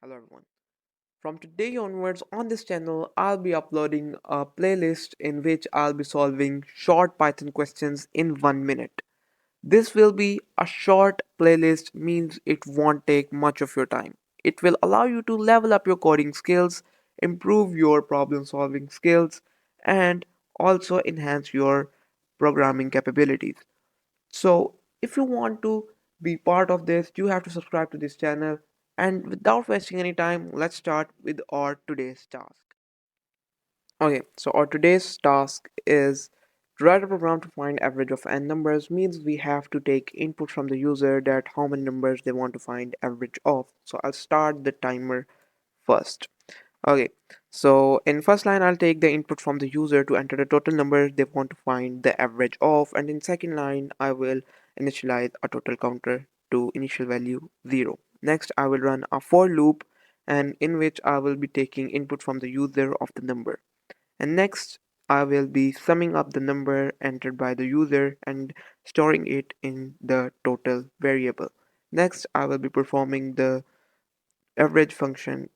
Hello everyone. From today onwards on this channel, I'll be uploading a playlist in which I'll be solving short Python questions in 1 minute. This will be a short playlist, means it won't take much of your time. It will allow you to level up your coding skills, improve your problem solving skills, and also enhance your programming capabilities. So, if you want to be part of this, you have to subscribe to this channel. And without wasting any time, let's start with our today's task. Okay, so our today's task is to write a program to find average of n numbers. Means we have to take input from the user that how many numbers they want to find average of. So I'll start the timer first. Okay, so in first line, I'll take the input from the user to enter the total number they want to find the average of, and in second line, I will initialize a total counter to initial value 0. Next, I will run a for loop, and in which I will be taking input from the user of the number. And next, I will be summing up the number entered by the user and storing it in the total variable. Next, I will be performing the average function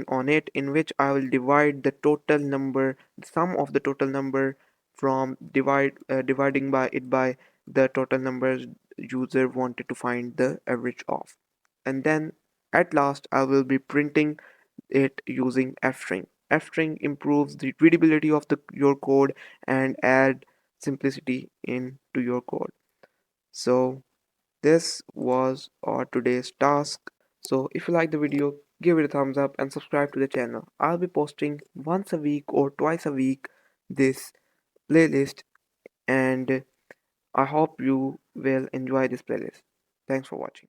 on it, in which I will divide the total number, the sum of the total number, from dividing by it by the total numbers user wanted to find the average of. And then at last I will be printing it using f-string. F-string improves the readability of your code and add simplicity into your code. So this was our today's task. So if you like the video, give it a thumbs up and subscribe to the channel. I'll be posting once a week or twice a week this playlist, and I hope you will enjoy this playlist. Thanks for watching.